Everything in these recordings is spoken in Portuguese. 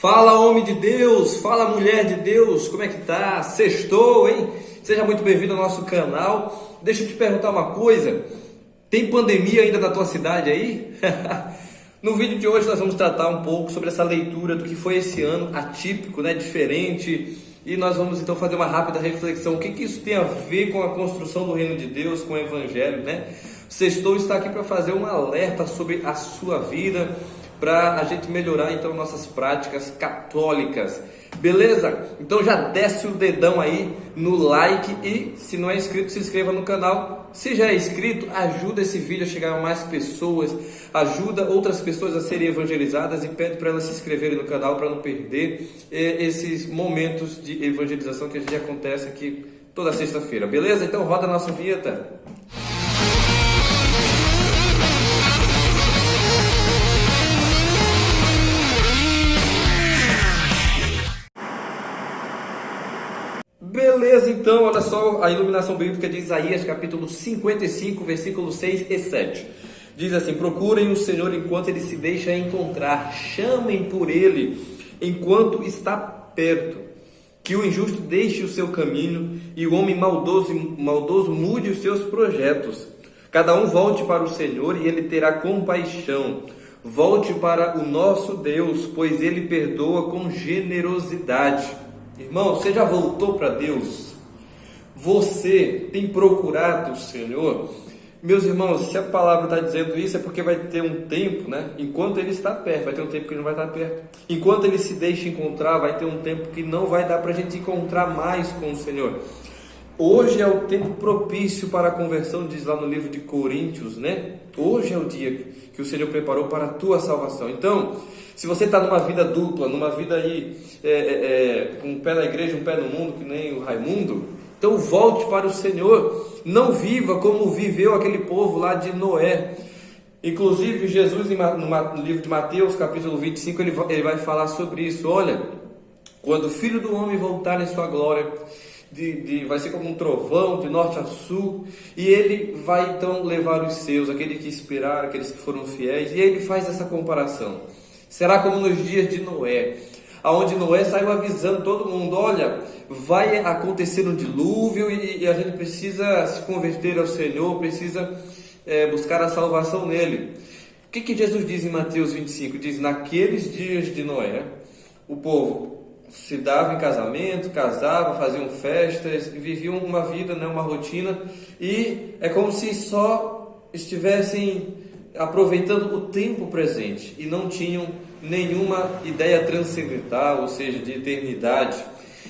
Fala, homem de Deus, fala, mulher de Deus, como é que tá? Sextou, hein? Seja muito bem-vindo ao nosso canal. Deixa eu te perguntar uma coisa, tem pandemia ainda na tua cidade aí? No vídeo de hoje nós vamos tratar um pouco sobre essa leitura do que foi esse ano atípico, né? Diferente, e nós vamos então fazer uma rápida reflexão. O que isso tem a ver com a construção do reino de Deus, com o evangelho, né? Sextou está aqui para fazer um alerta sobre a sua vida, para a gente melhorar então nossas práticas católicas, beleza? Então já desce o dedão aí no like e se não é inscrito, se inscreva no canal. Se já é inscrito, ajuda esse vídeo a chegar a mais pessoas, ajuda outras pessoas a serem evangelizadas e pede para elas se inscreverem no canal para não perder esses momentos de evangelização que a gente acontece aqui toda sexta-feira, beleza? Então roda a nossa vinheta. Beleza, então, olha só a iluminação bíblica de Isaías, capítulo 55, versículos 6 e 7. Diz assim: procurem o Senhor enquanto Ele se deixa encontrar, chamem por Ele enquanto está perto. Que o injusto deixe o seu caminho e o homem maldoso mude os seus projetos. Cada um volte para o Senhor e Ele terá compaixão. Volte para o nosso Deus, pois Ele perdoa com generosidade. Irmão, você já voltou para Deus? Você tem procurado o Senhor? Meus irmãos, se a palavra está dizendo isso, é porque vai ter um tempo, né? Enquanto Ele está perto, vai ter um tempo que Ele não vai estar perto. Enquanto Ele se deixa encontrar, vai ter um tempo que não vai dar para a gente encontrar mais com o Senhor. Hoje é o tempo propício para a conversão, diz lá no livro de Coríntios, né? Hoje é o dia que o Senhor preparou para a tua salvação. Então, se você está numa vida dupla, numa vida aí, com um pé na igreja, um pé no mundo, que nem o Raimundo, então volte para o Senhor. Não viva como viveu aquele povo lá de Noé. Inclusive, Jesus, no livro de Mateus, capítulo 25, ele vai falar sobre isso. Olha, quando o Filho do Homem voltar em sua glória, vai ser como um trovão de norte a sul, e Ele vai então levar os seus, aqueles que esperaram, aqueles que foram fiéis, e Ele faz essa comparação. Será como nos dias de Noé, onde Noé saiu avisando todo mundo: olha, vai acontecer um dilúvio e a gente precisa se converter ao Senhor, precisa buscar a salvação nele. O que Jesus diz em Mateus 25? Diz: naqueles dias de Noé, o povo se dava em casamento, casava, faziam festas, viviam uma vida, né, uma rotina, e é como se só estivessem aproveitando o tempo presente e não tinham nenhuma ideia transcendental, ou seja, de eternidade.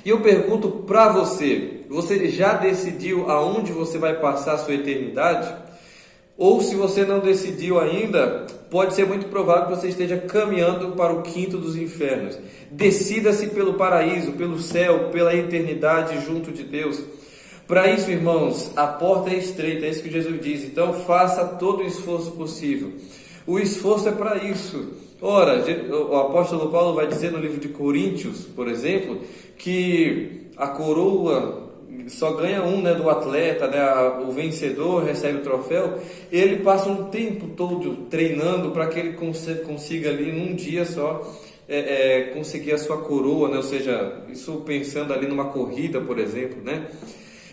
E eu pergunto para você: você já decidiu aonde você vai passar a sua eternidade? Ou se você não decidiu ainda, pode ser muito provável que você esteja caminhando para o quinto dos infernos. Decida-se pelo paraíso, pelo céu, pela eternidade junto de Deus. Para isso, irmãos, a porta é estreita, é isso que Jesus diz. Então faça todo o esforço possível. O esforço é para isso. Ora, o apóstolo Paulo vai dizer no livro de Coríntios, por exemplo, que a coroa só ganha um, né, do atleta, né, o vencedor recebe o troféu. Ele passa um tempo todo treinando para que ele consiga ali num dia só conseguir a sua coroa, né? Ou seja, isso pensando ali numa corrida, por exemplo, né?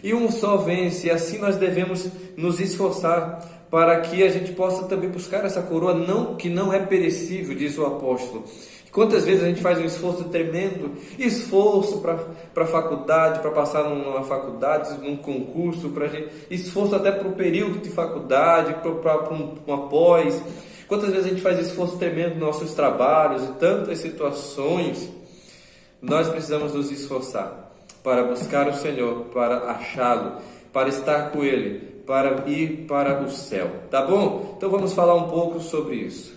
E um só vence, e assim nós devemos nos esforçar para que a gente possa também buscar essa coroa, que não é perecível, diz o apóstolo. Quantas vezes a gente faz um esforço tremendo, esforço para a faculdade, para passar numa faculdade, num concurso, esforço até para o período de faculdade, para uma pós. Quantas vezes a gente faz esforço tremendo nos nossos trabalhos e tantas situações. Nós precisamos nos esforçar para buscar o Senhor, para achá-lo, para estar com Ele, para ir para o céu, tá bom? Então vamos falar um pouco sobre isso.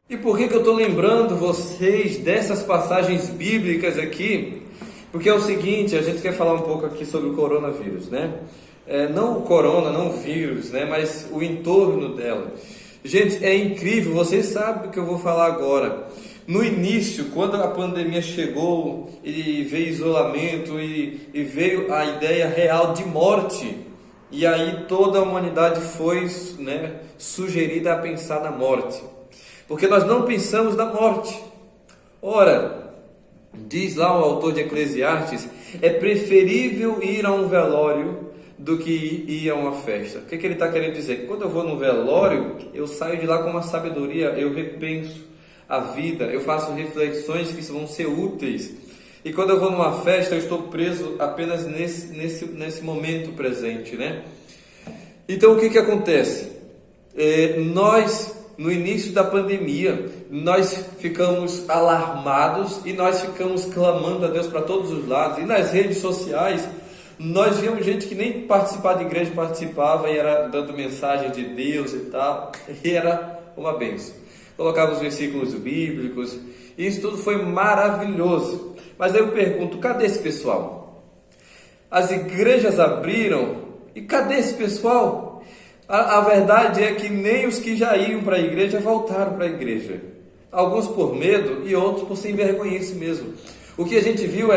E por que eu estou lembrando vocês dessas passagens bíblicas aqui? Porque é o seguinte, a gente quer falar um pouco aqui sobre o coronavírus, né? Não o corona, não o vírus, né? Mas o entorno dela. Gente, é incrível, vocês sabem o que eu vou falar agora. No início, quando a pandemia chegou e veio isolamento e veio a ideia real de morte, e aí toda a humanidade foi, né, sugerida a pensar na morte. Porque nós não pensamos na morte. Ora, diz lá o autor de Eclesiastes, é preferível ir a um velório do que ir a uma festa. O que ele está querendo dizer? Quando eu vou num velório, eu saio de lá com uma sabedoria, eu repenso a vida, eu faço reflexões que vão ser úteis. E quando eu vou numa festa, eu estou preso apenas nesse momento presente, né? Então, o que acontece? Nós, no início da pandemia, nós ficamos alarmados e nós ficamos clamando a Deus para todos os lados. E nas redes sociais, nós víamos gente que nem participar de igreja participava e era dando mensagem de Deus e tal, e era uma bênção. Colocava os versículos bíblicos, e isso tudo foi maravilhoso. Mas aí eu pergunto, cadê esse pessoal? As igrejas abriram, e cadê esse pessoal? A verdade é que nem os que já iam para a igreja voltaram para a igreja. Alguns por medo e outros por sem vergonhice mesmo. O que a gente viu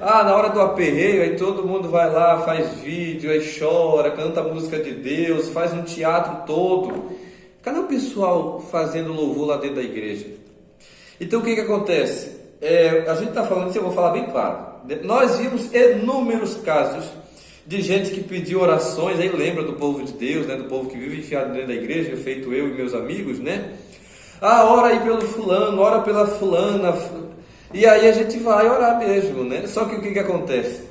na hora do aperreio, aí todo mundo vai lá, faz vídeo, aí chora, canta a música de Deus, faz um teatro todo. Cadê o pessoal fazendo louvor lá dentro da igreja? Então o que acontece? A gente está falando isso, eu vou falar bem claro. Nós vimos inúmeros casos de gente que pediu orações, aí lembra do povo de Deus, né, do povo que vive enfiado dentro da igreja, feito eu e meus amigos, né? Ora aí pelo fulano, ora pela fulana. E aí a gente vai orar mesmo, né? Só que o que acontece?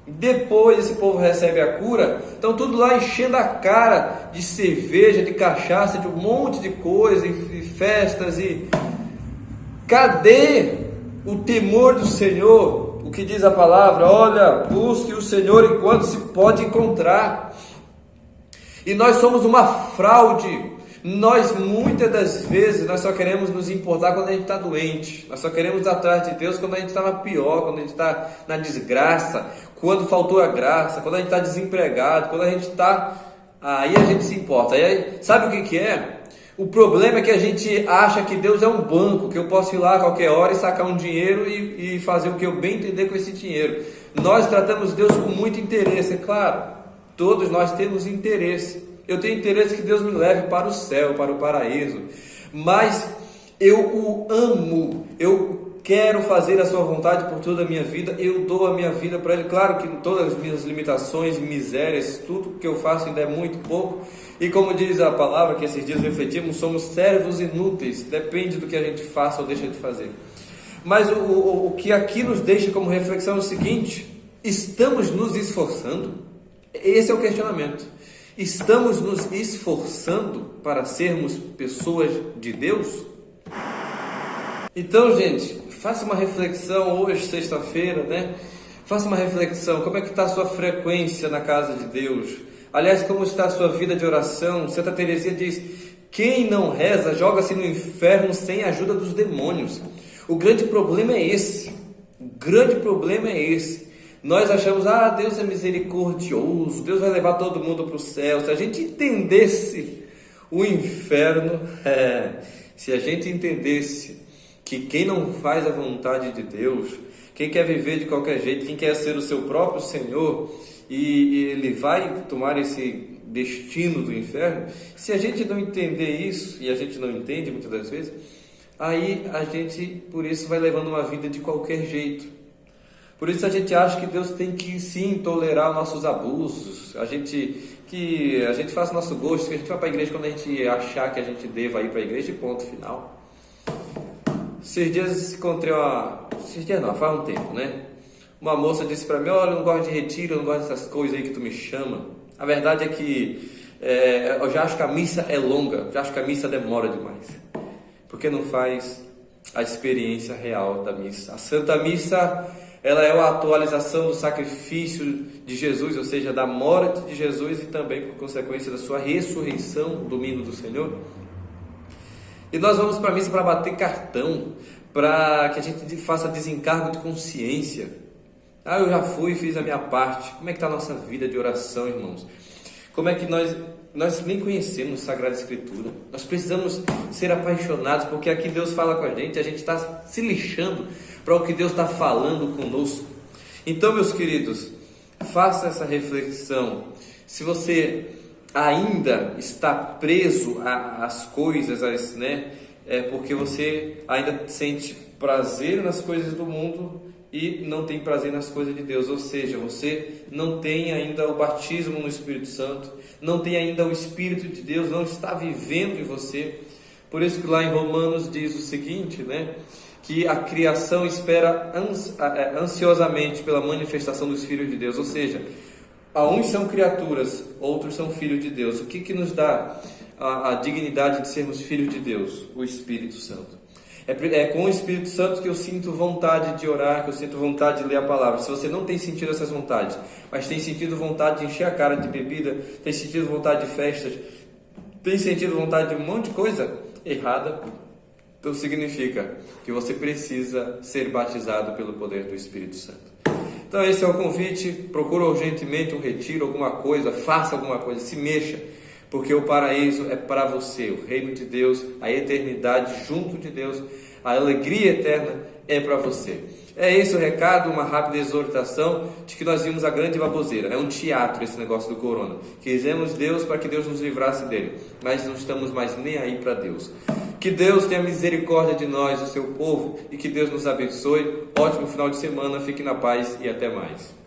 Depois esse povo recebe a cura, estão tudo lá enchendo a cara de cerveja, de cachaça, de um monte de coisa, e festas, e cadê o temor do Senhor? O que diz a palavra? Olha, busque o Senhor enquanto se pode encontrar. E nós somos uma fraude. Nós, muitas das vezes, nós só queremos nos importar quando a gente está doente. Nós só queremos ir atrás de Deus quando a gente está na pior, quando a gente está na desgraça, quando faltou a graça, quando a gente está desempregado, quando a gente está... Aí a gente se importa. Aí, sabe o que é? O problema é que a gente acha que Deus é um banco, que eu posso ir lá a qualquer hora e sacar um dinheiro e fazer o que eu bem entender com esse dinheiro. Nós tratamos Deus com muito interesse, é claro. Todos nós temos interesse. Eu tenho interesse que Deus me leve para o céu, para o paraíso. Mas eu o amo, eu quero fazer a sua vontade por toda a minha vida, eu dou a minha vida para Ele. Claro que todas as minhas limitações, misérias, tudo que eu faço ainda é muito pouco. E como diz a palavra que esses dias refletimos, somos servos inúteis, depende do que a gente faça ou deixa de fazer. Mas o que aqui nos deixa como reflexão é o seguinte: estamos nos esforçando? Esse é o questionamento. Estamos nos esforçando para sermos pessoas de Deus? Então, gente, faça uma reflexão hoje, sexta-feira, né? Faça uma reflexão, como é que está a sua frequência na casa de Deus? Aliás, como está a sua vida de oração? Santa Teresinha diz, quem não reza, joga-se no inferno sem a ajuda dos demônios. O grande problema é esse. O grande problema é esse. Nós achamos, Deus é misericordioso, Deus vai levar todo mundo para o céu. Se a gente entendesse o inferno, se a gente entendesse que quem não faz a vontade de Deus, quem quer viver de qualquer jeito, quem quer ser o seu próprio Senhor, e ele vai tomar esse destino do inferno, se a gente não entender isso, e a gente não entende muitas das vezes, aí a gente, por isso, vai levando uma vida de qualquer jeito. Por isso a gente acha que Deus tem que sim tolerar nossos abusos, que a gente faça nosso gosto, que a gente vai para a igreja quando a gente achar que a gente deva ir para a igreja e ponto final. Esses dias encontrei faz um tempo, né? Uma moça disse para mim, olha, eu não gosto de retiro, eu não gosto dessas coisas aí que tu me chama. A verdade é que eu já acho que a missa é longa, já acho que a missa demora demais. Porque não faz a experiência real da missa. A Santa Missa, ela é a atualização do sacrifício de Jesus, ou seja, da morte de Jesus e também por consequência da sua ressurreição, domingo do Senhor. E nós vamos para a missa para bater cartão, para que a gente faça desencargo de consciência. Eu já fui e fiz a minha parte. Como é que está a nossa vida de oração, irmãos? Como é que nós nem conhecemos a Sagrada Escritura? Nós precisamos ser apaixonados, porque aqui Deus fala com a gente está se lixando para o que Deus está falando conosco. Então, meus queridos, faça essa reflexão. Se você ainda está preso às coisas, é porque você ainda sente prazer nas coisas do mundo e não tem prazer nas coisas de Deus. Ou seja, você não tem ainda o batismo no Espírito Santo, não tem ainda o Espírito de Deus, não está vivendo em você. Por isso que lá em Romanos diz o seguinte, né? Que a criação espera ansiosamente pela manifestação dos filhos de Deus. Ou seja, uns são criaturas, outros são filhos de Deus. O que nos dá a dignidade de sermos filhos de Deus? O Espírito Santo. É com o Espírito Santo que eu sinto vontade de orar, que eu sinto vontade de ler a palavra. Se você não tem sentido essas vontades, mas tem sentido vontade de encher a cara de bebida, tem sentido vontade de festas, tem sentido vontade de um monte de coisa errada, então significa que você precisa ser batizado pelo poder do Espírito Santo. Então esse é o convite. Procura urgentemente um retiro, alguma coisa, faça alguma coisa, se mexa, porque o paraíso é para você, o reino de Deus, a eternidade junto de Deus, a alegria eterna é para você. É esse o recado, uma rápida exortação de que nós vimos a grande baboseira. É um teatro esse negócio do corona. Quisemos Deus para que Deus nos livrasse dele, mas não estamos mais nem aí para Deus. Que Deus tenha misericórdia de nós, o seu povo, e que Deus nos abençoe. Ótimo final de semana, fique na paz e até mais.